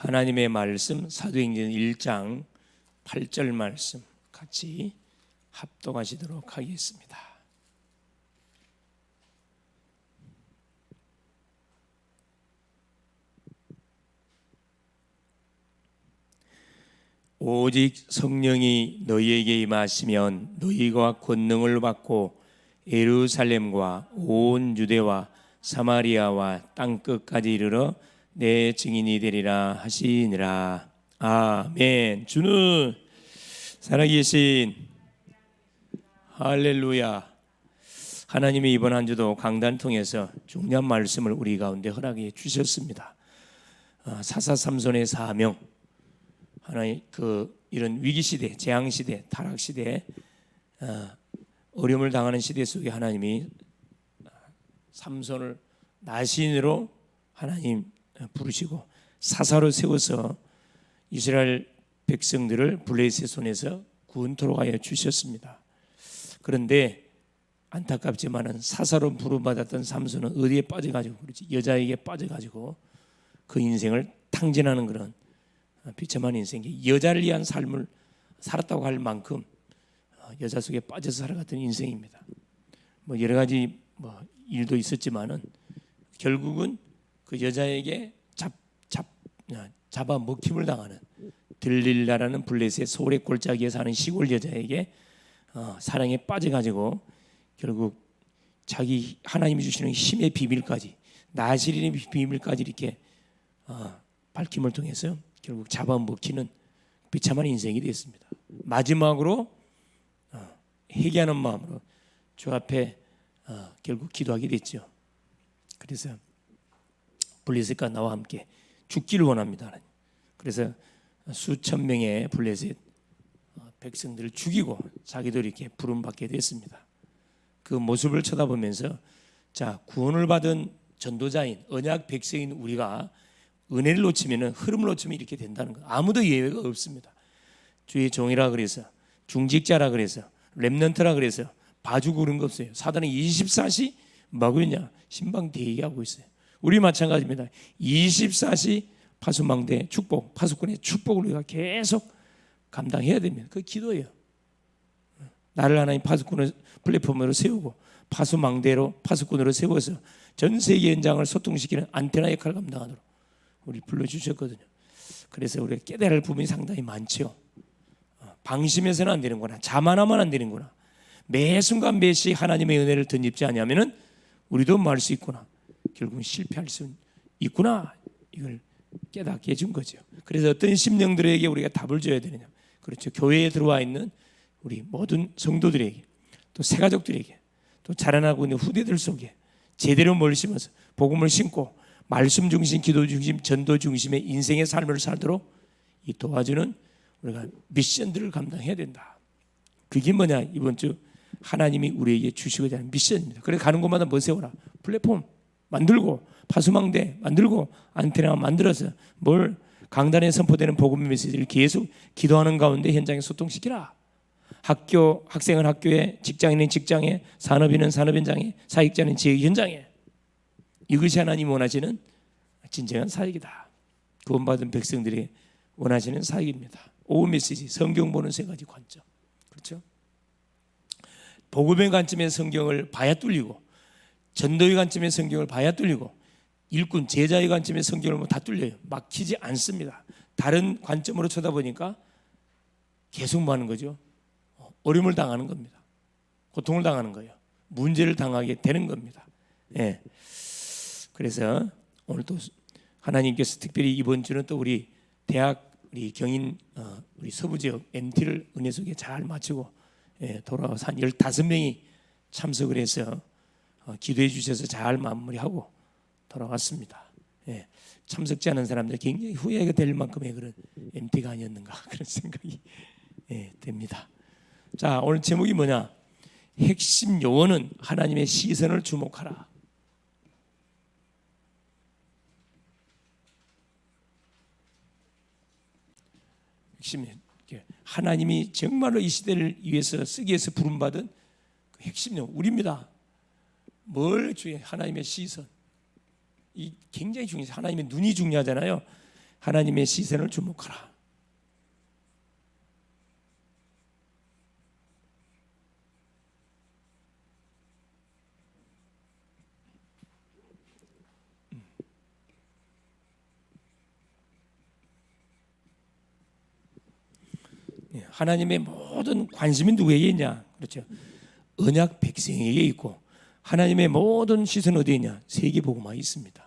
하나님의 말씀 사도행전 1장 8절 말씀 같이 합독하시도록 하겠습니다. 오직 성령이 너희에게 임하시면 너희가 권능을 받고 예루살렘과 온 유대와 사마리아와 땅끝까지 이르러 내 증인이 되리라 하시니라. 아멘. 주는 살아계신 할렐루야. 하나님이 이번 한 주도 강단 통해서 중요한 말씀을 우리 가운데 허락해 주셨습니다. 사사삼손의 사명, 하나님 이런 위기 시대, 재앙 시대, 타락 시대, 어려움을 당하는 시대 속에 하나님이 삼손을 나신으로 하나님 부르시고 사사로 세워서 이스라엘 백성들을 블레셋의 손에서 구원토록 하여 주셨습니다. 그런데 안타깝지만은 사사로 부름받았던 삼손은 어디에 빠져가지고 그렇지, 여자에게 빠져가지고 그 인생을 탕진하는 그런 비참한 인생이, 여자를 위한 삶을 살았다고 할 만큼 여자 속에 빠져서 살아갔던 인생입니다. 여러 가지 일도 있었지만은 결국은 그 여자에게 잡아 먹힘을 당하는 들릴라라는 블레셋 소래 골짜기에 사는 시골 여자에게 사랑에 빠져가지고 결국 자기 하나님이 주시는 힘의 비밀까지, 나시린의 비밀까지 이렇게 밝힘을 통해서 결국 잡아먹히는 비참한 인생이 되었습니다. 마지막으로 회개하는 마음으로 주 앞에 결국 기도하게 됐죠. 그래서 블레셋과 나와 함께 죽기를 원합니다. 그래서 수천 명의 블레셋 백성들을 죽이고 자기도 이렇게 부름받게 됐습니다. 그 모습을 쳐다보면서 자, 구원을 받은 전도자인 언약 백성인 우리가 은혜를 놓치면, 흐름을 놓치면 이렇게 된다는 거, 아무도 예외가 없습니다. 주의 종이라 그래서, 중직자라 그래서, 렘넌트라 그래서 봐주고 그런 거 없어요. 사단은 24시 뭐하고 있냐? 신방 대기하고 있어요. 우리 마찬가지입니다. 24시 파수망대 축복, 파수꾼의 축복을 우리가 계속 감당해야 됩니다. 그 기도예요. 나를 하나님 파수꾼을 플랫폼으로 세우고 파수망대로, 파수꾼으로 세워서 전 세계 현장을 소통시키는 안테나 역할을 감당하도록 우리 불러주셨거든요. 그래서 우리가 깨달을 할 부분이 상당히 많죠. 방심해서는 안 되는구나, 자만하면 안 되는구나, 매 순간 매시 하나님의 은혜를 덧입지 않으면 우리도 뭐 할 수 있구나, 결국은 실패할 수 있구나, 이걸 깨닫게 해준 거죠. 그래서 어떤 심령들에게 우리가 답을 줘야 되느냐, 그렇죠. 교회에 들어와 있는 우리 모든 성도들에게, 또 새가족들에게, 또 자라나고 있는 후대들 속에 제대로 뭘 심어서 복음을 심고 말씀 중심, 기도 중심, 전도 중심의 인생의 삶을 살도록 이 도와주는 우리가 미션들을 감당해야 된다. 그게 뭐냐? 이번 주 하나님이 우리에게 주시고자 하는 미션입니다. 그래서 가는 곳마다 뭐 세워라? 플랫폼 만들고, 파수망대 만들고, 안테나 만들어서 뭘 강단에 선포되는 복음의 메시지를 계속 기도하는 가운데 현장에 소통시키라. 학교, 학생은 학교에, 직장인은 직장에, 산업인은 산업 현장에, 사역자는 지역 현장에. 이것이 하나님 원하시는 진정한 사역이다. 구원받은 백성들이 원하시는 사역입니다. 오후 메시지, 성경 보는 세 가지 관점, 그렇죠? 복음의 관점의 성경을 봐야 뚫리고, 전도의 관점의 성경을 봐야 뚫리고, 일꾼, 제자의 관점의 성경을 다 뚫려요. 막히지 않습니다. 다른 관점으로 쳐다보니까 계속 뭐 하는 거죠? 어려움을 당하는 겁니다. 고통을 당하는 거예요. 문제를 당하게 되는 겁니다. 예. 그래서 오늘 또 하나님께서 특별히 이번 주는 또 우리 대학, 우리 경인, 우리 서부 지역 MT를 은혜 속에 잘 마치고 돌아와서 한 15명이 참석을 해서 기도해 주셔서 잘 마무리하고 돌아왔습니다. 참석지 않은 사람들 굉장히 후회가 될 만큼의 그런 MT가 아니었는가, 그런 생각이 됩니다. 자, 오늘 제목이 뭐냐? 핵심 요원은 하나님의 시선을 주목하라. 핵심, 하나님이 정말로 이 시대를 위해서 쓰기 위해서 부름받은 그 핵심 요원 우리입니다. 뭘 주의 하나님의 시선, 이 굉장히 중요해요. 하나님의 눈이 중요하잖아요. 하나님의 시선을 주목하라. 하나님의 모든 관심이 누구에게 있냐? 그렇죠. 언약 백성에게 있고 하나님의 모든 시선 어디에 있냐? 세계복음화에 있습니다.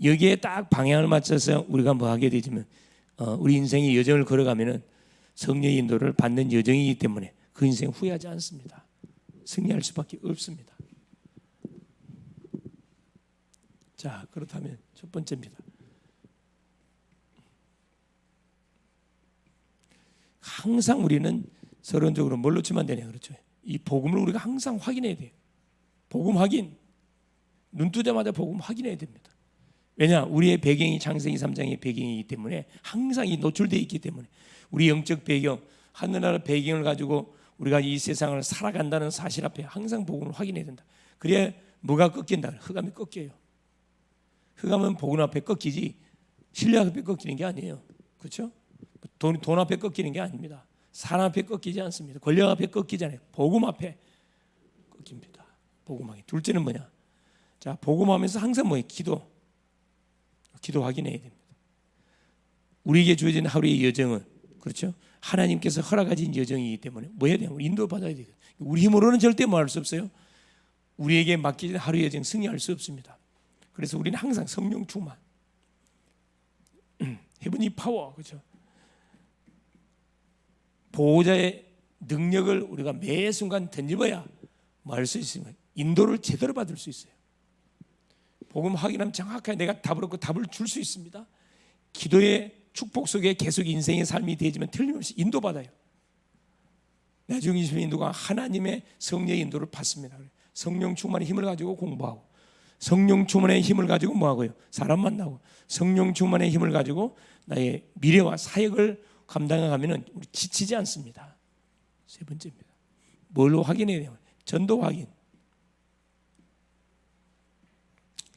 여기에 딱 방향을 맞춰서 우리가 뭐 하게 되지만 우리 인생의 여정을 걸어가면은 성령의 인도를 받는 여정이기 때문에 그 인생 후회하지 않습니다. 승리할 수밖에 없습니다. 자, 그렇다면 첫 번째입니다. 항상 우리는 서론적으로 뭘로 치면 되냐, 그렇죠? 이 복음을 우리가 항상 확인해야 돼요. 복음 확인. 눈 뜨자마자 복음 확인해야 됩니다. 왜냐? 우리의 배경이 창세기 3장의 배경이기 때문에 항상 이 노출되어 있기 때문에 우리 영적 배경, 하늘나라 배경을 가지고 우리가 이 세상을 살아간다는 사실 앞에 항상 복음을 확인해야 된다. 그래야 뭐가 꺾인다? 흑암이 꺾여요. 흑암은 복음 앞에 꺾이지 신뢰 앞에 꺾이는 게 아니에요. 그렇죠? 돈 앞에 꺾이는 게 아닙니다. 사람 앞에 꺾이지 않습니다. 권력 앞에 꺾이잖아요. 복음 앞에 꺾입니다. 복음하기. 둘째는 뭐냐? 자, 복음하면서 항상 뭐예요? 기도 확인해야 됩니다. 우리에게 주어진 하루의 여정은 그렇죠? 하나님께서 허락하신 여정이기 때문에 뭐 해야 돼요? 인도받아야 돼요. 우리 힘으로는 절대 뭐 할 수 없어요. 우리에게 맡겨진 하루의 여정 승리할 수 없습니다. 그래서 우리는 항상 성령 충만, 헤븐리 파워, 그렇죠? 보호자의 능력을 우리가 매 순간 던져봐야 뭐 할 수 있으면 인도를 제대로 받을 수 있어요. 복음 확인하면 정확하게 내가 답을 얻고 답을 줄 수 있습니다. 기도의 축복 속에 계속 인생의 삶이 되지만 틀림없이 인도받아요. 나중에 인도가 하나님의 성령의 인도를 받습니다. 성령 충만의 힘을 가지고 공부하고 성령 충만의 힘을 가지고 뭐하고요? 사람 만나고 성령 충만의 힘을 가지고 나의 미래와 사역을 감당하면 우리 지치지 않습니다. 세 번째입니다. 뭘로 확인해야 돼요? 전도 확인.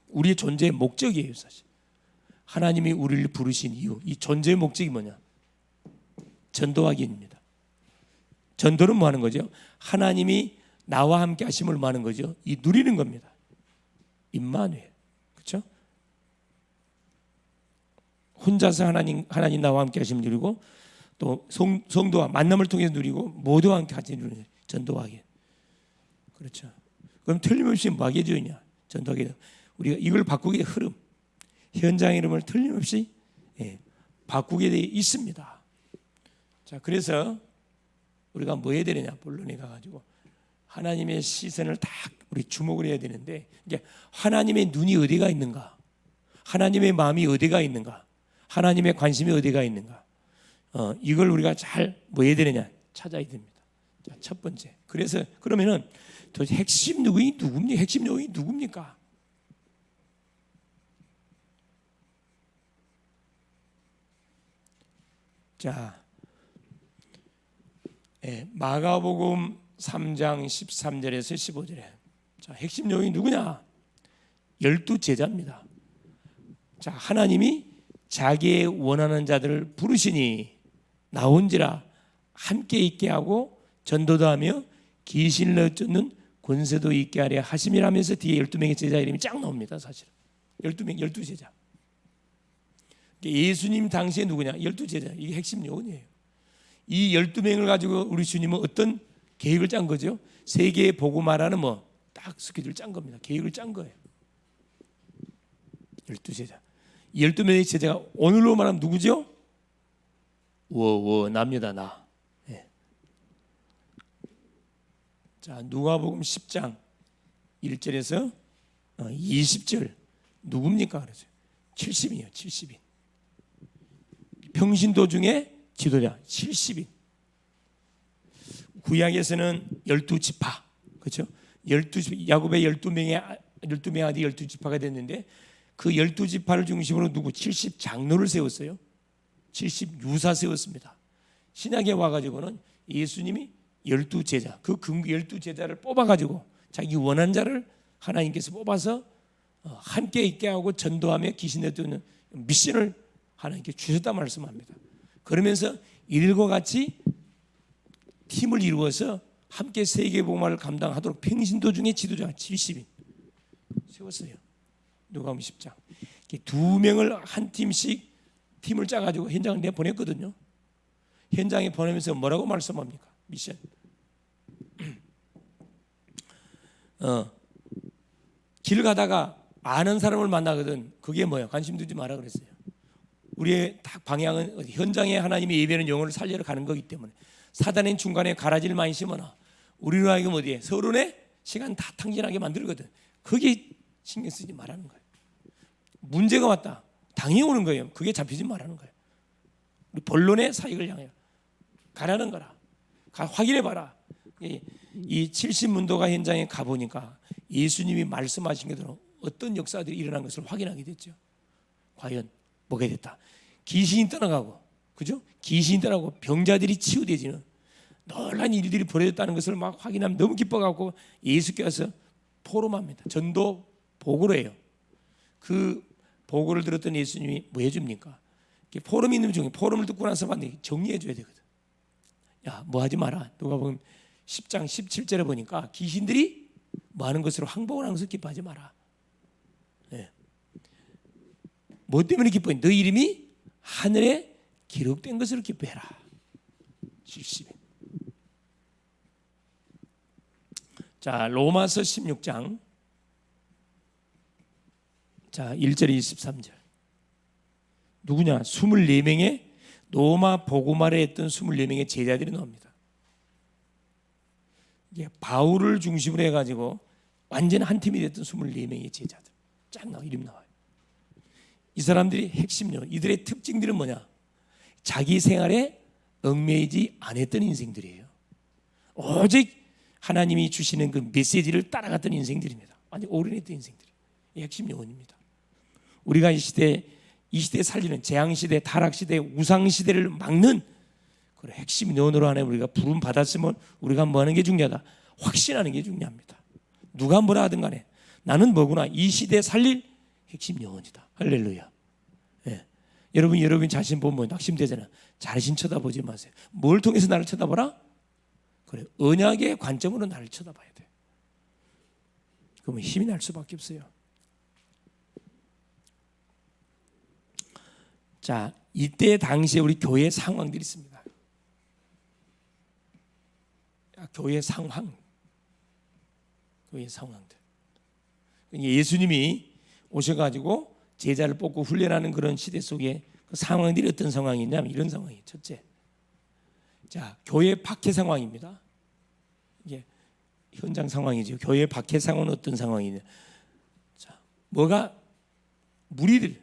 우리의 존재의 목적이에요, 사실. 하나님이 우리를 부르신 이유, 이 존재의 목적이 뭐냐? 전도 확인입니다. 전도는 뭐 하는 거죠? 하나님이 나와 함께 하심을 뭐 하는 거죠? 이 누리는 겁니다. 임마누엘. 그렇죠? 혼자서 하나님 나와 함께 하심을 누리고 또 성도와 만남을 통해서 누리고 모두와 함께 같이 누리는 전도하기. 그렇죠. 그럼 틀림없이 뭐 하게 되느냐? 전도하게. 우리가 이걸 바꾸게 된 흐름, 현장의 흐름을 틀림없이 바꾸게 되어 있습니다. 자, 그래서 우리가 뭐 해야 되느냐? 본론에 가가지고 하나님의 시선을 딱 우리 주목을 해야 되는데 이제 하나님의 눈이 어디가 있는가? 하나님의 마음이 어디가 있는가? 하나님의 관심이 어디가 있는가? 이걸 우리가 잘 뭐 해야 되느냐? 찾아야 됩니다. 자, 첫 번째. 그래서 그러면은 도대체 핵심 요인이 누굽니까? 핵심 요인이 누굽니까? 자, 마가복음 3장 13절에서 15절에 자, 핵심 요인이 누구냐? 12제자입니다. 자, 하나님이 자기의 원하는 자들을 부르시니 나온지라 함께 있게 하고 전도도 하며 귀신을 쫓는 권세도 있게 하려 하심이라면서 뒤에 12명의 제자 이름이 쫙 나옵니다. 사실은 12명, 12제자. 예수님 당시에 누구냐? 12제자. 이게 핵심 요원이에요. 이 12명을 가지고 우리 주님은 어떤 계획을 짠 거죠? 세계에 복음화라는 뭐 딱 스케줄을 짠 겁니다. 계획을 짠 거예요. 12제자. 12명의 제자가 오늘로 말하면 누구죠? 나입니다. 나. 네. 자, 누가복음 10장 1절에서 20절 누굽니까? 그러죠. 70인이요. 70인. 평신도 중에 지도자 70인. 구약에서는 12지파. 그렇죠? 12 야곱의 12명의 아들이 12지파가 됐는데 그 12지파를 중심으로 누구 70장로를 세웠어요. 70유사 세웠습니다. 신약에 와가지고는 예수님이 12제자, 그 12제자를 뽑아가지고 자기 원한 자를 하나님께서 뽑아서 함께 있게 하고 전도하며 귀신을 쫓는 미션을 하나님께 주셨다 말씀합니다. 그러면서 이들과 같이 팀을 이루어서 함께 세계복음화를 감당하도록 평신도중의 지도자 70인 세웠어요. 누가복음 10장. 2명을 한 팀씩 팀을 짜가지고 현장을 내보냈거든요. 현장에 보내면서 뭐라고 말씀합니까? 미션. 길 가다가 아는 사람을 만나거든. 그게 뭐야? 관심 두지 마라 그랬어요. 우리의 딱 방향은 현장에 하나님의 예배는 영혼을 살리러 가는 거기 때문에 사단의 중간에 가라지를 많이 심어놔. 우리로 하여금 어디에? 서론에 시간 다 탕진하게 만들거든. 그게 신경 쓰지 말라는 거예요. 문제가 왔다. 당연히 오는 거예요. 그게 잡히지 말라는 거예요. 우리 본론의 사역을 향해 가라는 거라. 확인해봐라. 이 70문도가 현장에 가보니까 예수님이 말씀하신 대로 어떤 역사들이 일어난 것을 확인하게 됐죠. 과연 뭐가 됐다. 귀신이 떠나가고, 그죠? 귀신이 떠나고 병자들이 치유되지는 놀란 일들이 벌어졌다는 것을 막 확인하면 너무 기뻐갖고 예수께서 포럼합니다. 전도 보고를 해요. 그 보고를 들었던 예수님이 뭐 해줍니까? 포럼이 있는 중에 포럼을 듣고 나서 봤는데 정리해 줘야 되거든. 야, 뭐 하지 마라. 누가복음 10장 17절에 보니까 귀신들이 뭐 하는 것으로 항복을 하는 것을 기뻐하지 마라. 네. 뭐 때문에 기뻐해? 너 이름이 하늘에 기록된 것을 기뻐해라. 70에. 자, 로마서 16장 자 1절 23절. 누구냐? 24명의 로마 복음화를 했던 24명의 제자들이 나옵니다. 이게 바울을 중심으로 해가지고 완전 한 팀이 됐던 24명의 제자들 쫙 나와 이름 나와요. 이 사람들이 핵심요. 이들의 특징들은 뭐냐? 자기 생활에 얽매이지 않았던 인생들이에요. 오직 하나님이 주시는 그 메시지를 따라갔던 인생들입니다. 완전 올인했던 인생들이 핵심 요원입니다. 우리가 이 시대에 살리는 재앙시대, 타락시대, 우상시대를 막는 그런 핵심 요원으로 하나님 우리가 부름 받았으면 우리가 뭐 하는 게 중요하다? 확신하는 게 중요합니다. 누가 뭐라 하든 간에 나는 뭐구나. 이 시대에 살릴 핵심 요원이다. 할렐루야. 예. 여러분 자신 보면 낙심되잖아. 자신 쳐다보지 마세요. 뭘 통해서 나를 쳐다보라? 그래, 언약의 관점으로 나를 쳐다봐야 돼. 그러면 힘이 날 수밖에 없어요. 자, 이때 당시에 우리 교회 상황들이 있습니다. 교회 상황들. 예수님이 오셔가지고 제자를 뽑고 훈련하는 그런 시대 속에 그 상황들이 어떤 상황이냐면 이런 상황이에요. 첫째, 자, 교회 박해 상황입니다. 이게 현장 상황이죠. 교회 박해 상황은 어떤 상황이냐? 자, 뭐가 무리들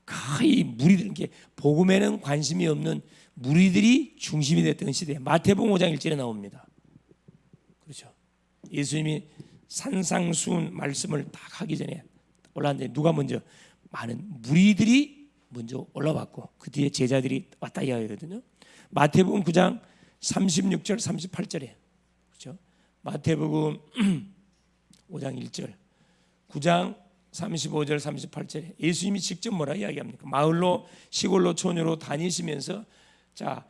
거의 무리들 이게 복음에는 관심이 없는 무리들이 중심이 됐던 시대. 마태복음 5장 1절에 나옵니다. 그렇죠. 예수님이 산상수훈 말씀을 딱 하기 전에 올라왔는데 누가 먼저 많은 무리들이 먼저 올라왔고 그 뒤에 제자들이 왔다 이야기거든요. 마태복음 9장 36절 38절에 그렇죠. 마태복음 5장 1절 9장 35절 38절에 예수님이 직접 뭐라 이야기합니까? 마을로 시골로 촌으로 다니시면서 자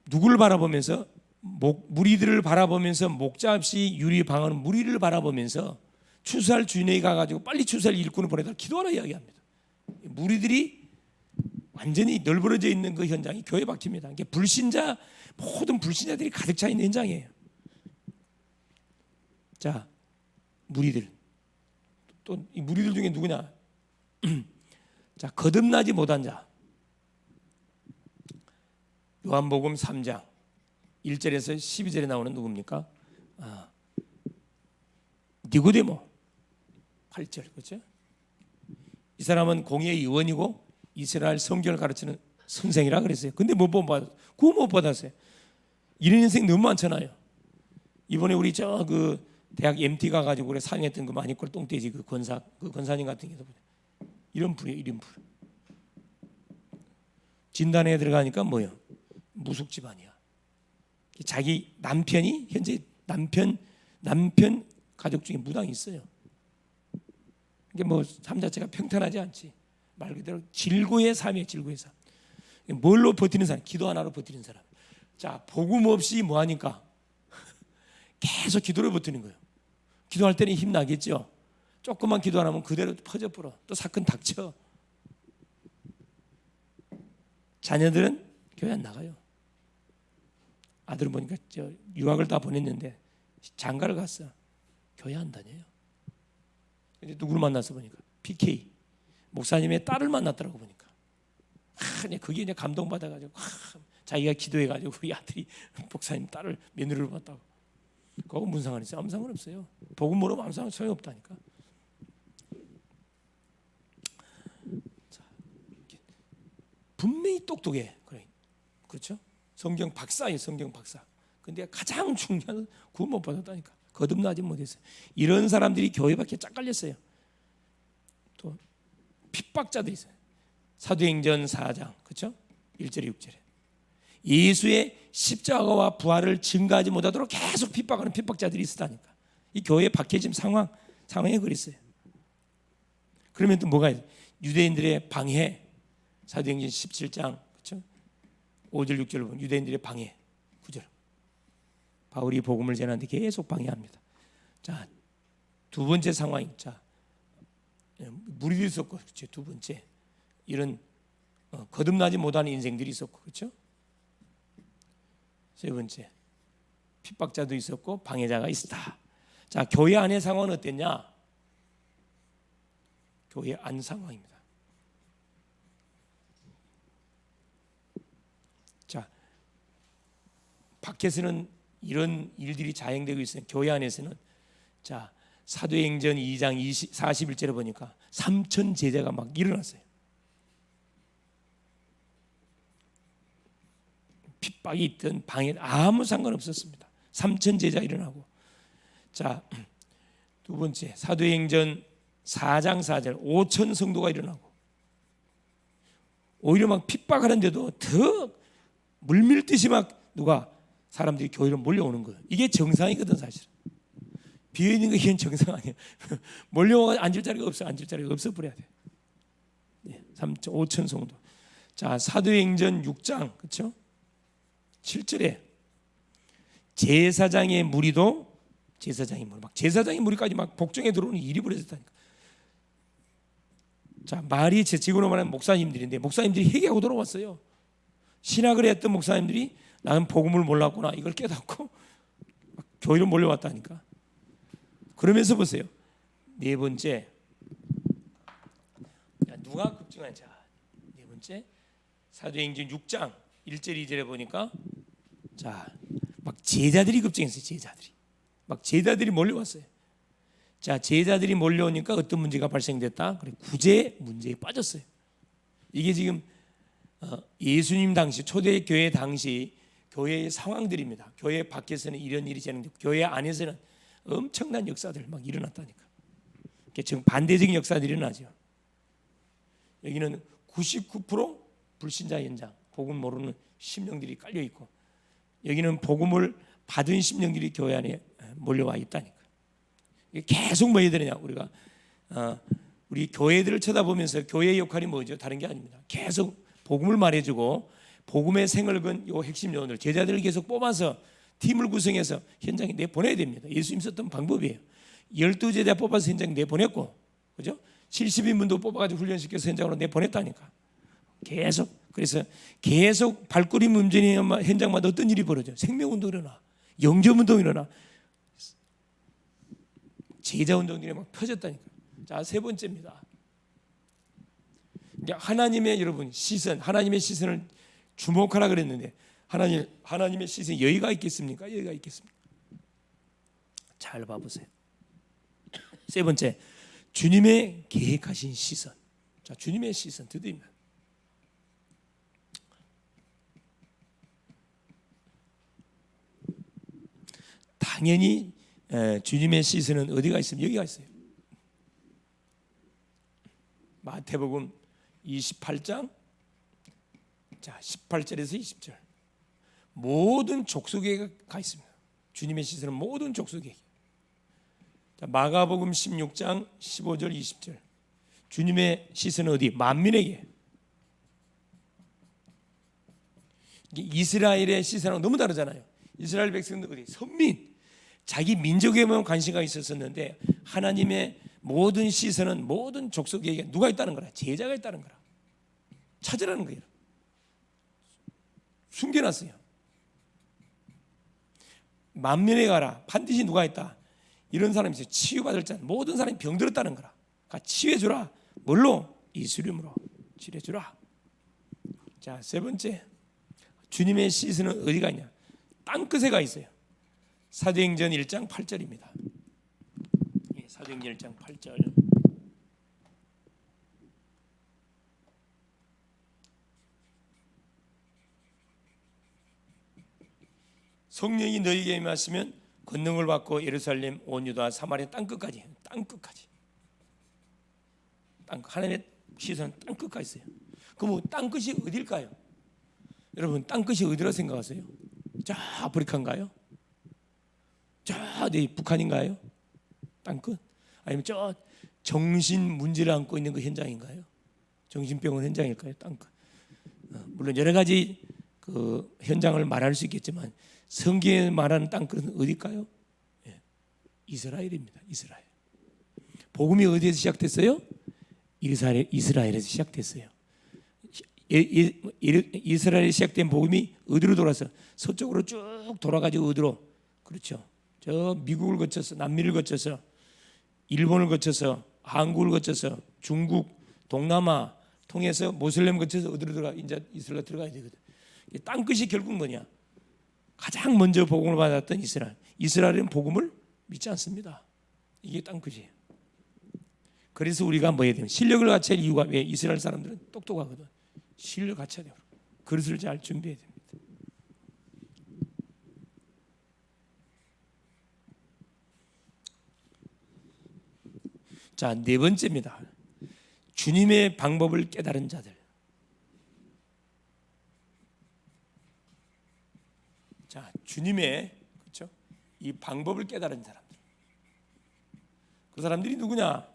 누구를 바라보면서 무리들을 바라보면서 목자 없이 유리 방언 무리를 바라보면서 추수할 주인에게 가가지고 빨리 추수할 일꾼을 보내달라 기도하라 이야기합니다. 무리들이 완전히 널브러져 있는 그 현장이 교회 박힙니다. 이게 불신자 모든 불신자들이 가득 차 있는 현장이에요. 자 무리들 또 이 무리들 중에 누구냐? 자 거듭나지 못한 자 요한복음 3장 1절에서 12절에 나오는 누굽니까? 니고데모 8절 그렇죠? 이 사람은 공의의 의원이고 이스라엘 성경을 가르치는 선생이라 그랬어요. 근데 못 받았어요. 그거 못 받았어요. 이런 인생 너무 많잖아요. 이번에 우리 저 그 대학 MT 가가지고 그래 상했던 그 마니꼴 똥돼지 그 권사님 같은 경우도 이런 불이에요. 이런 불. 진단에 들어가니까 뭐요? 무속 집안이야. 자기 남편이 현재 남편 가족 중에 무당이 있어요. 이게 뭐 삶 자체가 평탄하지 않지. 말 그대로 질고의 삶이에요. 질고의 삶. 뭘로 버티는 사람? 기도 하나로 버티는 사람. 자, 복음 없이 뭐 하니까? 계속 기도를 버티는 거예요. 기도할 때는 힘 나겠죠. 조금만 기도 안 하면 그대로 퍼져버려. 또 사건 닥쳐. 자녀들은 교회 안 나가요. 아들은 보니까 유학을 다 보냈는데 장가를 갔어. 교회 안 다녀요. 근데 누구를 만나서 보니까 PK 목사님의 딸을 만났더라고 보니까. 그게 이제 감동받아가지고 자기가 기도해가지고 우리 아들이 목사님 딸을 며느리로 봤다고. 그거 무슨 상관 있어요? 아무 상관 없어요. 복음 모르면 아무 상관 소용없다니까. 자, 분명히 똑똑해. 그렇죠? 성경 박사예요. 성경 박사. 근데 가장 중요한 구원 못 받았다니까. 거듭나지 못했어요. 이런 사람들이 교회밖에 쫙 깔렸어요. 또 핍박자들이 있어요. 사도행전 4장 그렇죠? 1절에 6절에 예수의 십자가와 부활을 증거하지 못하도록 계속 핍박하는 핍박자들이 있었다니까. 이 교회에 박해진 상황에 그랬어요. 그러면 또 뭐가 있어요? 유대인들의 방해. 사도행전 17장 그렇죠? 5절 6절을 보면 유대인들의 방해. 9절 바울이 복음을 전하는데 계속 방해합니다. 자, 두 번째 상황. 자, 무리도 있었고 그렇죠? 두 번째 이런 거듭나지 못하는 인생들이 있었고 그렇죠? 세 번째 핍박자도 있었고 방해자가 있었다. 자, 교회 안의 상황은 어땠냐? 교회 안 상황입니다. 자, 밖에서는 이런 일들이 자행되고 있어요. 교회 안에서는 자, 사도행전 2장 41절에 보니까 3천 제자가 막 일어났어요. 핍박이 있든 방해 아무 상관없었습니다. 3천 제자 일어나고. 자, 두 번째 사도행전 4장 4절 5천 성도가 일어나고. 오히려 막 핍박하는데도 더 물밀듯이 막 누가 사람들이 교회로 몰려오는 거예요. 이게 정상이거든 사실은. 비어있는 거 이건 정상 아니에요. 몰려와 앉을 자리가 없어. 앉을 자리가 없어 버려야 돼. 5천 성도. 자, 사도행전 6장 그렇죠? 7절에 제사장의 무리도 막 제사장의 무리까지 막 복종에 들어오는 일이 벌어졌다니까. 자, 말이 제 지금으로 말하는 목사님들인데 목사님들이 회개하고 돌아왔어요. 신학을 했던 목사님들이 나는 복음을 몰랐구나 이걸 깨닫고 막 교회로 몰려왔다니까. 그러면서 보세요. 네 번째 누가 급증한 자. 네 번째 사도행전 6장 1절 2절에 보니까 자, 막 제자들이 급증했어요. 제자들이 몰려왔어요. 자, 제자들이 몰려오니까 어떤 문제가 발생됐다? 그래, 구제 문제에 빠졌어요. 이게 지금 예수님 당시 초대교회 당시 교회의 상황들입니다. 교회 밖에서는 이런 일이 진행되고 교회 안에서는 엄청난 역사들 막 일어났다니까. 지금 반대적인 역사들이 일어나죠. 여기는 99% 불신자 현장, 복음 모르는 심령들이 깔려 있고, 여기는 복음을 받은 심령들이 교회 안에 몰려와 있다니까. 계속 뭐 해야 되느냐? 우리가 우리 교회들을 쳐다보면서 교회의 역할이 뭐죠? 다른 게 아닙니다. 계속 복음을 말해주고 복음의 생을 건 요 핵심 요원들 제자들을 계속 뽑아서 팀을 구성해서 현장에 내보내야 됩니다. 예수님 썼던 방법이에요. 12제자 뽑아서 현장에 내보냈고, 그죠? 70인분도 뽑아가지고 훈련시켜서 현장으로 내보냈다니까. 그래서 계속 발걸음 움직이는 현장마다 어떤 일이 벌어져? 생명운동 일어나, 영접운동 일어나, 제자운동들이 막 펴졌다니까. 자, 세 번째입니다. 하나님의 여러분 시선, 하나님의 시선을 주목하라 그랬는데 하나님의 시선에 여의가 있겠습니까? 여의가 있겠습니까? 잘 봐보세요. 세 번째, 주님의 계획하신 시선. 자, 주님의 시선 드립니다. 당연히 주님의 시선은 어디가 있습니까? 여기가 있어요. 마태복음 28장 자 18절에서 20절 모든 족속에게 가 있습니다. 주님의 시선은 모든 족속에게. 자, 마가복음 16장 15절 20절 주님의 시선은 어디? 만민에게. 이스라엘의 시선은 너무 다르잖아요. 이스라엘 백성들 어디? 선민, 자기 민족에만 관심가 있었었는데 하나님의 모든 시선은 모든 족속에게 누가 있다는 거라? 제자가 있다는 거라. 찾으라는 거예요. 숨겨놨어요. 만민에 가라. 반드시 누가 있다. 이런 사람이 있어요. 치유받을 자. 모든 사람이 병들었다는 거라. 그러니까 치유해주라. 뭘로? 이스름으로 치료해주라. 자, 세 번째, 주님의 시선은 어디가 있냐? 땅끝에 가 있어요. 사도행전 1장 8절입니다. 사도행전 1장 8절. 성령이 너희에게 임하시면 권능을 받고 예루살렘 온 유다 사마리아 땅끝까지. 하나님의 시선 땅끝까지 있어요. 그럼 땅끝이 어딜까요? 여러분, 땅끝이 어디라 생각하세요? 저 아프리카인가요? 저 북한인가요? 땅끝? 아니면 저 정신 문제를 안고 있는 그 현장인가요? 정신병원 현장일까요? 땅끝. 물론 여러 가지 그 현장을 말할 수 있겠지만 성경에 말하는 땅끝은 어디일까요? 이스라엘입니다. 이스라엘. 복음이 어디에서 시작됐어요? 이스라엘에서 시작됐어요. 이스라엘에 시작된 복음이 어디로 돌아서? 서쪽으로 쭉 돌아가지고 어디로? 그렇죠. 저 미국을 거쳐서, 남미를 거쳐서, 일본을 거쳐서, 한국을 거쳐서, 중국, 동남아 통해서 모슬렘 거쳐서 어디로 들어가? 이제 이스라엘 들어가야 되거든. 땅끝이 결국 뭐냐? 가장 먼저 복음을 받았던 이스라엘. 이스라엘은 복음을 믿지 않습니다. 이게 땅끝이에요. 그래서 우리가 뭐 해야 되면 실력을 갖춰야 할 이유가 왜? 이스라엘 사람들은 똑똑하거든. 실력을 갖춰야 돼요. 그릇을 잘 준비해야 됩니다. 자, 네 번째입니다. 주님의 방법을 깨달은 자들. 자, 주님의, 그렇죠? 이 방법을 깨달은 사람들. 그 사람들이 누구냐?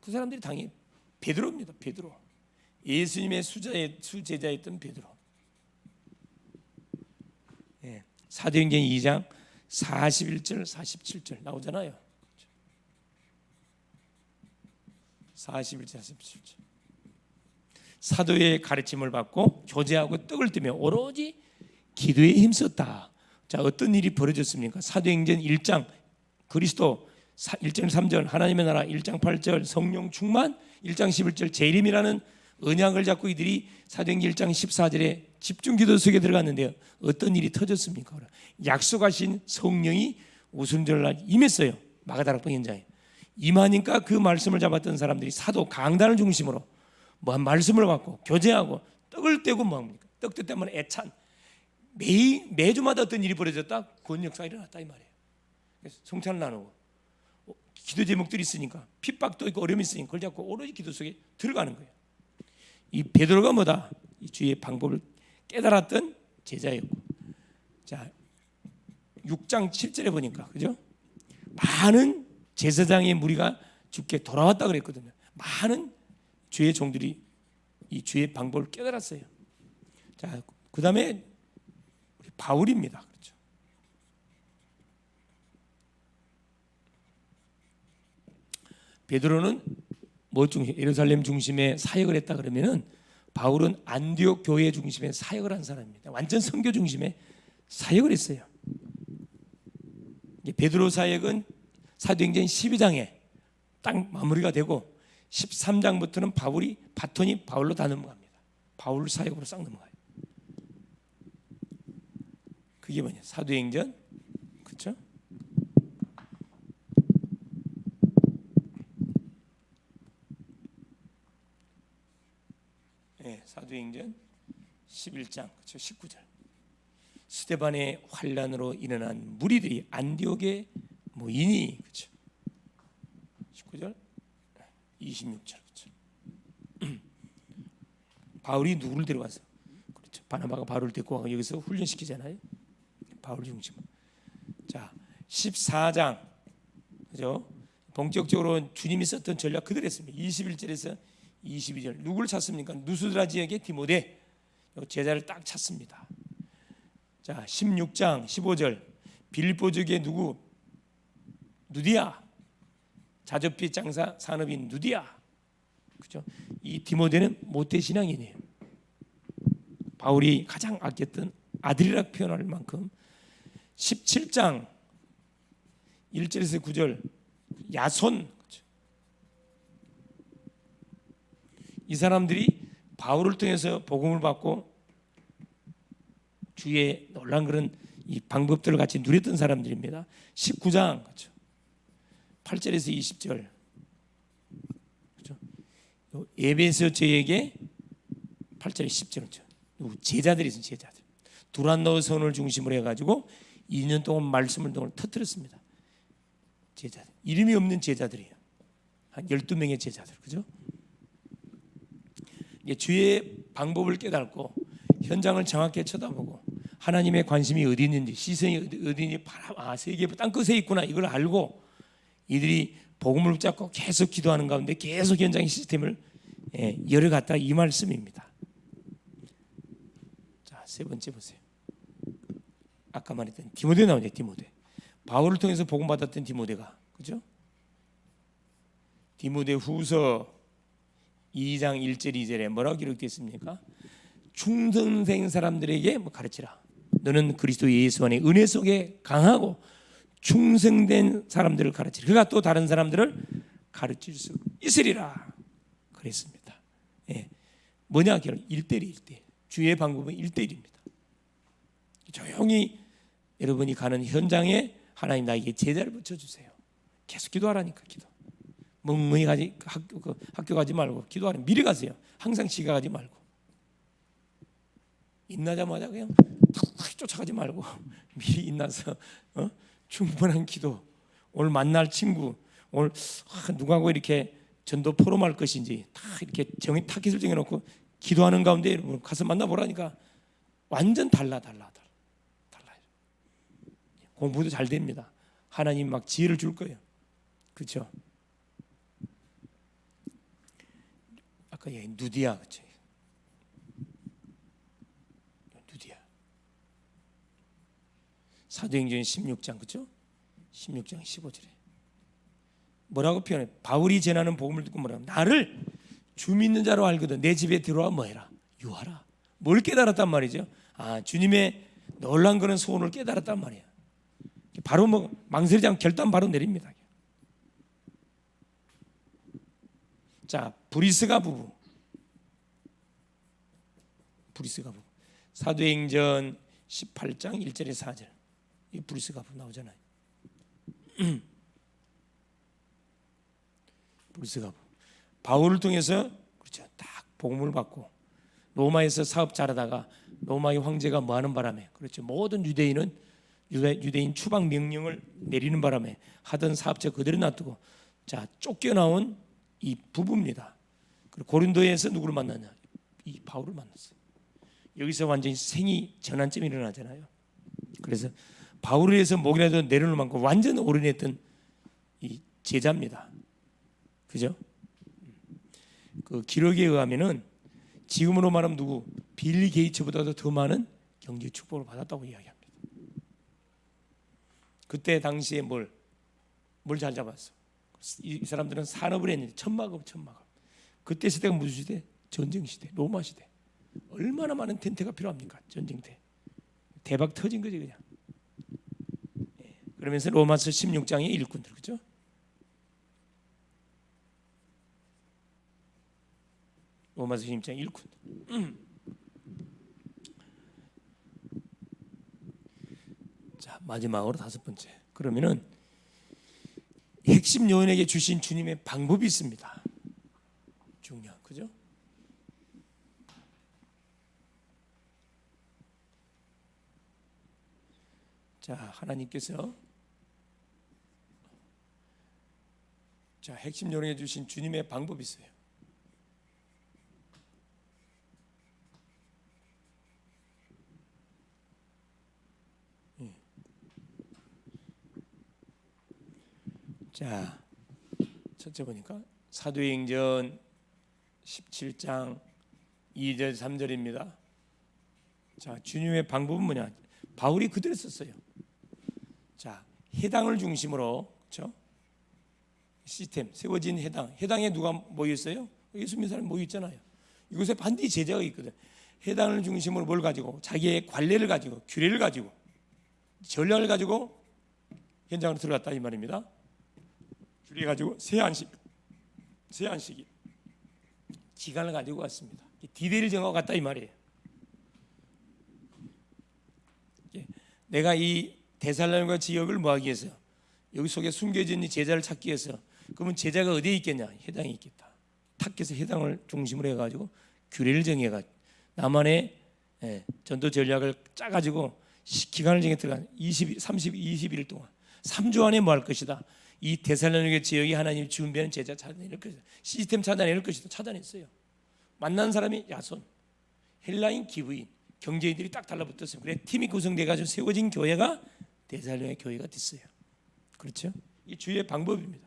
그 사람들이 당연히 베드로입니다. 베드로. 예수님의 수제자였던 베드로. 사도행전 2장 41절 47절 나오잖아요. 41절 47절. 사도의 가르침을 받고 교제하고 떡을 뜨며 오로지 기도에 힘썼다. 자, 어떤 일이 벌어졌습니까? 사도행전 1장 그리스도 1장 3절 하나님의 나라 1장 8절 성령 충만 1장 11절 재림이라는 언약을 잡고 이들이 사도행전 1장 14절에 집중기도 속에 들어갔는데요. 어떤 일이 터졌습니까? 약속하신 성령이 오순절날 임했어요. 마가다락방 현장에. 임하니까 그 말씀을 잡았던 사람들이 사도 강단을 중심으로 뭐 말씀을 받고 교제하고 떡을 떼고 뭐합니까? 떡 때문에 애찬 매주마다 어떤 일이 벌어졌다? 구원 역사가 일어났다 이 말이에요. 그래서 성찬을 나누고 기도 제목들이 있으니까 핍박도 있고 어려움이 있으니까 그걸 잡고 오로지 기도 속에 들어가는 거예요. 이 베드로가 뭐다? 이 주의 방법을 깨달았던 제자였고, 자 6장 7절에 보니까 그죠? 많은 제사장의 무리가 주께 돌아왔다 그랬거든요. 많은 주의 종들이 이 주의 방법을 깨달았어요. 자, 그 다음에 바울입니다. 그렇죠? 베드로는 뭐 중심, 예루살렘 중심의 사역을 했다 그러면은 바울은 안디옥 교회 중심의 사역을 한 사람입니다. 완전 선교 중심의 사역을 했어요. 베드로 사역은 사도행전 12장에 딱 마무리가 되고 13장부터는 바톤이 바울로 다 넘어갑니다. 바울 사역으로 싹 넘어가요. 그게 뭐냐? 사도행전, 그렇죠? 네, 사도행전 11장, 그렇죠? 19절. 스데반의 환란으로 일어난 무리들이 안디옥에 모이니, 그렇죠? 19절, 26절, 그렇죠? 바울이 누구를 데려와서, 그렇죠? 바나바가 바울을 데리고 와서 여기서 훈련시키잖아요. 바울 중심. 자, 14장, 그죠? 본격적으로 주님이 썼던 전략 그대로 했습니다. 21절에서 22절 누구를 찾습니까? 누스드라 지역의 디모데 제자를 딱 찾습니다. 자 16장 15절 빌립보 지역의 누구? 누디아 자접빛 장사 산업인 누디아 그죠? 이 디모데는 모태 신앙인이에요. 바울이 가장 아꼈던 아들이라 표현할 만큼 17장 1절에서 9절 야손 이 사람들이 바울을 통해서 복음을 받고 주의 놀란 그런 이 방법들을 같이 누렸던 사람들입니다. 19장 그렇죠. 8절에서 20절 그렇죠. 에베소 저에게 8절에 10절 제자들이 있어요. 제자들 두란노 선을 중심으로 해가지고 2년 동안 말씀을 터뜨렸습니다. 제자들 이름이 없는 제자들이에요. 한 12명의 제자들 그죠? 주의 방법을 깨닫고 현장을 정확히 쳐다보고 하나님의 관심이 어디 있는지 시선이 어디 있는지 세계 땅끝에 있구나 이걸 알고 이들이 복음을 붙잡고 계속 기도하는 가운데 계속 현장의 시스템을 열어갔다 이 말씀입니다. 자, 세 번째 보세요. 아까 말했던 디모데 나오죠. 디모데 바울을 통해서 복음 받았던 디모데가 그죠? 디모데 후서 2장 1절 2절에 뭐라고 기록되어 있습니까? 충성된 사람들에게 가르치라. 너는 그리스도 예수 안에 은혜 속에 강하고 충성된 사람들을 가르치라. 그가 또 다른 사람들을 가르칠 수 있으리라 그랬습니다. 뭐냐? 1대1 1대1 주의 방법은 1대1입니다. 조용히 여러분이 가는 현장에 하나님 나에게 제자를 붙여주세요. 계속 기도하라니까. 기도 멍멍이 가지 학교 가지 말고 기도하라. 미리 가세요. 항상 지각하지 말고 인나자마자 그냥 탁 쫓아가지 말고 미리 인나서 충분한 기도. 오늘 만날 친구 오늘 누구하고 이렇게 전도 포럼할 것인지 다 이렇게 타깃을 정해놓고 기도하는 가운데 여러분 가서 만나보라니까. 완전 달라요. 공부도 잘 됩니다. 하나님 막 지혜를 줄 거예요. 그렇죠? 아까 누디아 그렇죠? 누디아 사도행전 16장 그렇죠? 16장 15절에 뭐라고 표현해? 바울이 전하는 복음을 듣고 뭐라고? 나를 주 믿는 자로 알거든 내 집에 들어와 뭐해라? 유하라. 뭘 깨달았단 말이죠? 주님의 놀란 그런 소원을 깨달았단 말이야. 바로 망설이지 않고 결단 바로 내립니다. 자, 브리스가 부부 사도행전 18장 1절에 4절 이 브리스가 부부 나오잖아요. 브리스가 부부 바울을 통해서 그렇죠. 딱 복음을 받고 로마에서 사업 잘하다가 로마의 황제가 뭐하는 바람에 그렇죠. 모든 유대인 추방 명령을 내리는 바람에 하던 사업체 그대로 놔두고 자 쫓겨나온 이 부부입니다. 그리고 고린도에서 누구를 만나냐? 이 바울을 만났어요. 여기서 완전히 생이 전환점이 일어나잖아요. 그래서 바울을 위해서 목이라도 내려놓을 만큼 완전 올인했던 이 제자입니다. 그죠? 그 기록에 의하면은 지금으로 말하면 누구? 빌리 게이츠보다도 더 많은 경제 축복을 받았다고 이야기합니다. 그때 당시에 뭘 잘 잡았어? 이 사람들은 산업을 했는데 천막업. 그때 시대가 무슨 시대? 전쟁 시대, 로마 시대. 얼마나 많은 텐트가 필요합니까? 전쟁 때 대박 터진 거지 그냥. 그러면서 로마서 16장의 일꾼들 그죠? 로마서 16장 일꾼들. 자 마지막으로 다섯 번째. 그러면은 핵심 요원에게 주신 주님의 방법이 있습니다. 중요한 그죠? 자 하나님께서 자 핵심 요원에게 주신 주님의 방법이 있어요. 자 첫째 보니까 사도행전 17장 2절 3절입니다. 자, 주님의 방법은 뭐냐? 바울이 그대로 썼어요. 자, 해당을 중심으로, 그렇죠? 시스템 세워진 해당에 누가 모여 있어요? 예수 믿는 사람이 모여 있잖아요. 이곳에 반드시 제자가 있거든. 해당을 중심으로 뭘 가지고? 자기의 관례를 가지고, 규례를 가지고, 전략을 가지고 현장으로 들어갔다 이 말입니다. 규례 가지고 새 안식이 기간을 가지고 갔습니다. 디데이를 정하고 갔다 이 말이에요. 내가 이 데살로니가 지역을 뭐하기 위해서, 여기 속에 숨겨진 제자를 찾기 위해서, 그러면 제자가 어디에 있겠냐? 해당에 있겠다. 탁께서 해당을 중심으로 해가지고 규례를 정해가지고 나만의 전도 전략을 짜가지고 기간을 정해 들어간 21일 동안 3주 안에 뭐 할 것이다. 이 데살로니가 지역이 하나님이 준비하는 제자 찾아낼 것이다. 시스템 찾아낼 것이다. 찾아냈어요. 만난 사람이 야손, 헬라인, 기브인, 경제인들이 딱 달라붙었어요. 그래 팀이 구성돼가지고 세워진 교회가 데살로니가 교회가 됐어요. 그렇죠? 이게 주의 방법입니다.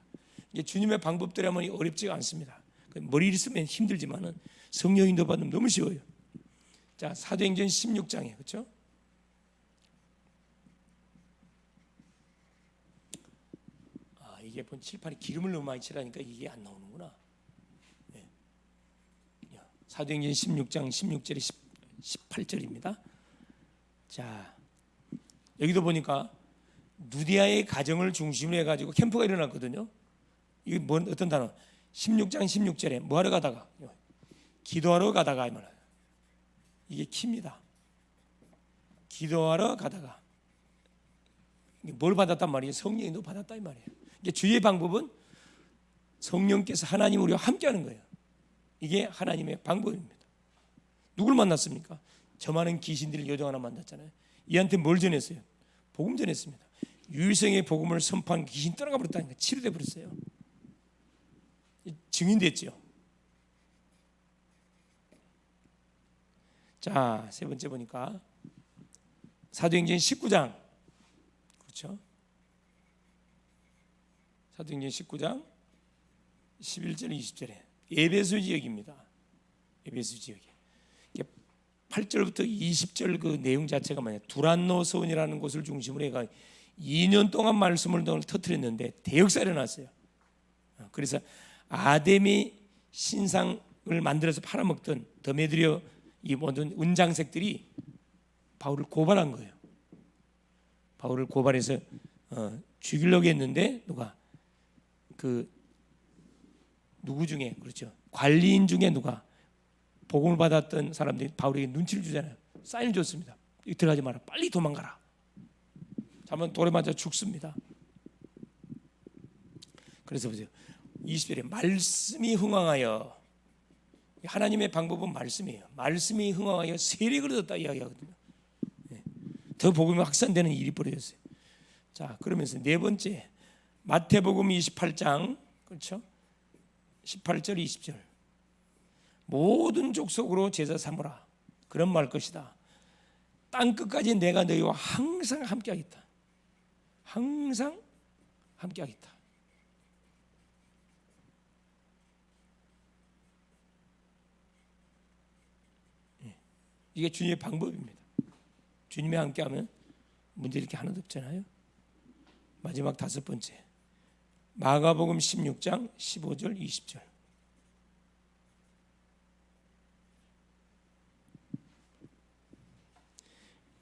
이게 주님의 방법대로면 어렵지가 않습니다. 머리를 쓰면 힘들지만은 성령 인도 받으면 너무 쉬워요. 자, 사도행전 16장에 그렇죠? 이게 본 칠판에 기름을 너무 많이 칠하니까 이게 안 나오는구나. 네. 사도행전 16장 16절에 18절입니다. 자, 여기도 보니까 누디아의 가정을 중심으로 해가지고 캠프가 일어났거든요. 이게 어떤 단어? 16장 16절에 뭐 하러 가다가? 기도하러 가다가 이 말이에요. 이게 키입니다. 기도하러 가다가 뭘 받았단 말이에요? 성령도 받았다 이 말이에요. 이게 주의 방법은 성령께서 하나님 우리와 함께하는 거예요. 이게 하나님의 방법입니다. 누굴 만났습니까? 저 많은 귀신들을 여정 하나 만났잖아요. 이한테 뭘 전했어요? 복음 전했습니다. 유일성의 복음을 선포한 귀신 떠나가 버렸다니까. 치료돼 버렸어요. 증인됐죠. 자, 세 번째 보니까 사도행전 19장, 그렇죠? 사도행전 19장 11절 20절에 에베소 지역입니다. 에베소 지역이 8절부터 20절 그 내용 자체가 뭐냐? 두란노소원이라는 곳을 중심으로 해가 2년 동안 말씀을 터뜨렸는데 대역사를 일어났어요. 그래서 아데미 신상을 만들어서 팔아먹던 더메드리오 이 모든 은장색들이 바울을 고발한 거예요. 바울을 고발해서 죽이려고 했는데 누구 중에, 그렇죠, 관리인 중에 누가 복음을 받았던 사람들이 바울에게 눈치를 주잖아요. 사인을 줬습니다. 들어가지 마라. 빨리 도망가라. 자면 돌에 맞아 죽습니다. 그래서 보세요. 20절에 말씀이 흥왕하여, 하나님의 방법은 말씀이에요. 말씀이 흥왕하여 세력을 얻었다 이야기하거든요. 더 복음이 확산되는 일이 벌어졌어요. 자, 그러면서 네 번째 마태복음 28장, 그렇죠? 18절 20절 모든 족속으로 제자 삼으라. 그런 말 것이다. 땅 끝까지 내가 너희와 항상 함께하겠다. 항상 함께하겠다. 이게 주님의 방법입니다. 주님이 함께하면 문제 이렇게 하나도 없잖아요. 마지막 다섯 번째 마가복음 16장 15절 20절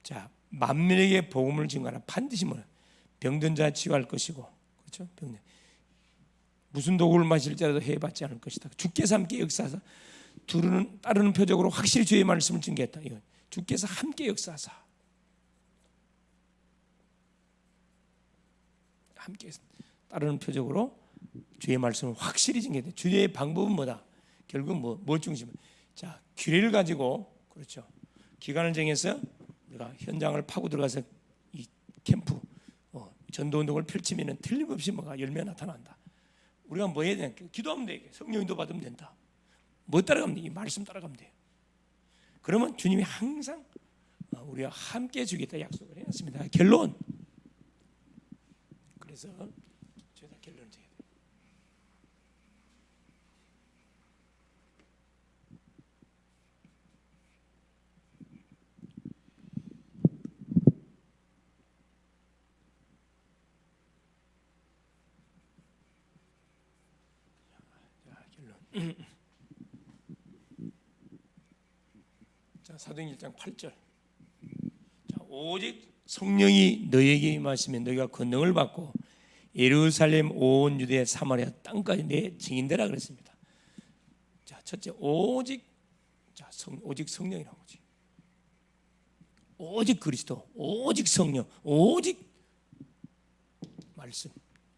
자, 만민에게 복음을 증거하라. 반드시 뭐냐? 병든 자 치유할 것이고, 그렇죠? 병든 무슨 독을 마실지라도 해받지 않을 것이다. 주께서 함께 역사하사 따르는 표적으로 확실히 주의 말씀을 증거했다. 이거 주께서 함께 역사하사 함께 따르는 표적으로 주의 말씀을 확실히 증거했다. 주의 방법은 뭐다? 결국 뭘 중심? 자, 규례를 가지고, 그렇죠, 기간을 정해서 우리가 현장을 파고 들어가서 이 캠프 전도 운동을 펼치면은 틀림없이 뭐가 열매가 나타난다. 우리가 뭐 해야 되냐? 기도하면 돼. 성령 인도 받으면 된다. 뭐 따라가면 돼? 이 말씀 따라가면 돼요. 그러면 주님이 항상 우리와 함께 해주겠다 약속을 해놨습니다. 결론. 그래서 저희가 결론을 줘야 돼요. 자, 사도행전 1장 8절. 자, 오직 성령이 너희에게 임하시면 너희가 권능을 받고 예루살렘 온 유대 사마리아 땅까지 내 증인되라 그랬습니다. 자, 첫째 오직 오직 성령이라고 하지. 오직 그리스도, 오직 성령, 오직 말씀.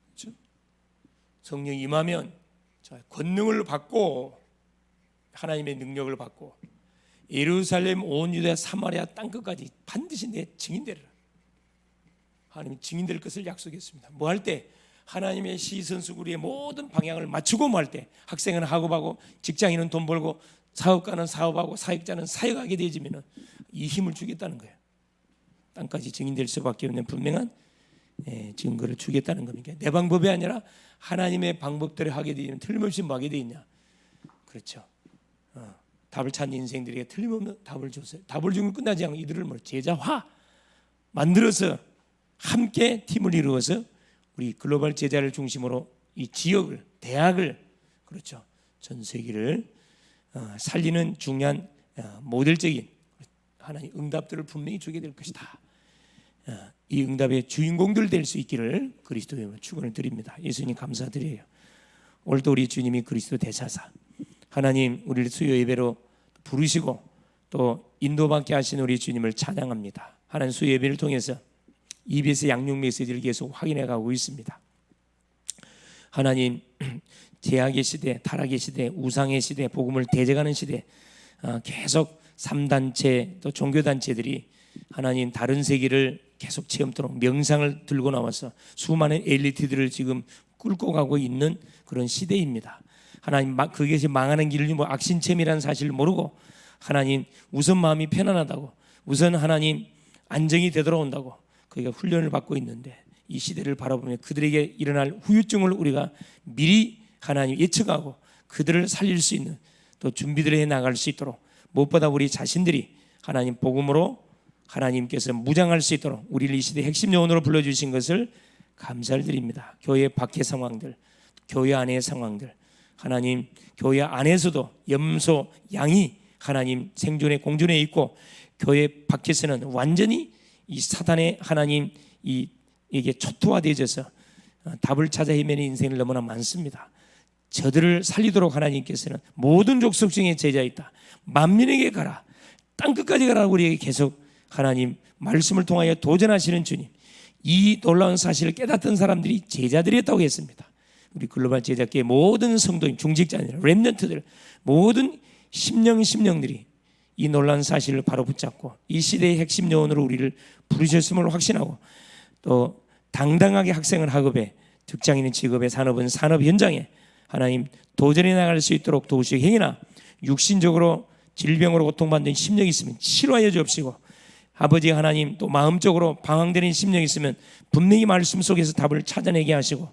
그렇죠? 성령이 임하면 자, 권능을 받고 하나님의 능력을 받고 예루살렘 온 유대 사마리아 땅끝까지 반드시 내 증인되리라. 하나님이 증인될 것을 약속했습니다. 뭐 할 때? 하나님의 시선수 우리의 모든 방향을 맞추고 뭐 할 때? 학생은 학업하고 직장인은 돈 벌고 사업가는 사업하고 사역자는 사역하게 되어지면 이 힘을 주겠다는 거예요. 땅까지 증인될 수밖에 없는 분명한 증거를 주겠다는 겁니다. 내 방법이 아니라 하나님의 방법대로 하게 되면 틀림없이 뭐 하게 돼 있냐? 그렇죠. 답을 찾는 인생들에게 틀림없는 답을 줬어요. 답을 주면 끝나지 않고 이들을 제자화 만들어서 함께 팀을 이루어서 우리 글로벌 제자를 중심으로 이 지역을, 대학을, 그렇죠, 전 세계를 살리는 중요한 모델적인 하나님 응답들을 분명히 주게 될 것이다. 이 응답의 주인공들 될 수 있기를 그리스도의 이름으로 축원을 드립니다. 예수님 감사드려요. 오늘도 우리 주님이 그리스도 대사사 하나님 우리를 수요 예배로 부르시고 또 인도받게 하신 우리 주님을 찬양합니다. 하나님 수요 예배를 통해서 EBS 양육 메시지를 계속 확인해 가고 있습니다. 하나님 제약의 시대, 타락의 시대, 우상의 시대, 복음을 대적하는 시대 계속 3단체 또 종교단체들이 하나님 다른 세계를 계속 체험토록 명상을 들고 나와서 수많은 엘리트들을 지금 끌고 가고 있는 그런 시대입니다. 하나님 그것이 망하는 길을 악신체미라는 사실을 모르고 하나님 우선 마음이 편안하다고 우선 하나님 안정이 되돌아온다고 그가 훈련을 받고 있는데 이 시대를 바라보며 그들에게 일어날 후유증을 우리가 미리 하나님 예측하고 그들을 살릴 수 있는 또 준비들을 해 나갈 수 있도록 무엇보다 우리 자신들이 하나님 복음으로 하나님께서 무장할 수 있도록 우리를 이 시대의 핵심 요원으로 불러주신 것을 감사를 드립니다. 교회 밖의 상황들, 교회 안의 상황들, 하나님 교회 안에서도 염소, 양이 하나님 생존에 공존해 있고 교회 밖에서는 완전히 이 사단의 하나님 이게 초토화되어져서 답을 찾아 헤매는 인생을 너무나 많습니다. 저들을 살리도록 하나님께서는 모든 족속 중에 제자 있다. 만민에게 가라. 땅끝까지 가라고 우리에게 계속 하나님 말씀을 통하여 도전하시는 주님. 이 놀라운 사실을 깨닫던 사람들이 제자들이었다고 했습니다. 우리 글로벌 제자계의 모든 성도인, 중직자들, 렘넌트들 모든 심령들이 이 놀라운 사실을 바로 붙잡고 이 시대의 핵심 요원으로 우리를 부르셨음을 확신하고 또 당당하게 학생은 학업에 직장인은 직업에 산업은 산업 현장에 하나님 도전해 나갈 수 있도록 도우시고 행위나 육신적으로 질병으로 고통받는 심령이 있으면 치료하여 주옵시고 아버지 하나님 또 마음적으로 방황되는 심령이 있으면 분명히 말씀 속에서 답을 찾아내게 하시고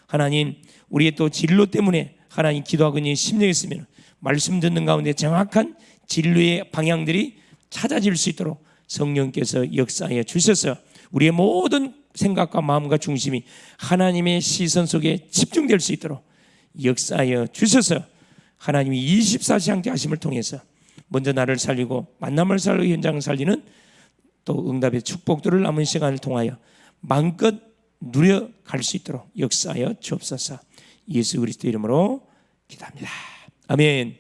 하나님 우리의 또 진로 때문에 하나님 기도하고 있는 심령이 있으면 말씀 듣는 가운데 정확한 진로의 방향들이 찾아질 수 있도록 성령께서 역사하여 주셔서 우리의 모든 생각과 마음과 중심이 하나님의 시선 속에 집중될 수 있도록 역사하여 주셔서 하나님이 24시 함께 하심을 통해서 먼저 나를 살리고 만남을 살리고 현장을 살리는 또 응답의 축복들을 남은 시간을 통하여 마음껏 누려갈 수 있도록 역사하여 주옵소서. 예수 그리스도 이름으로 기도합니다. 아멘.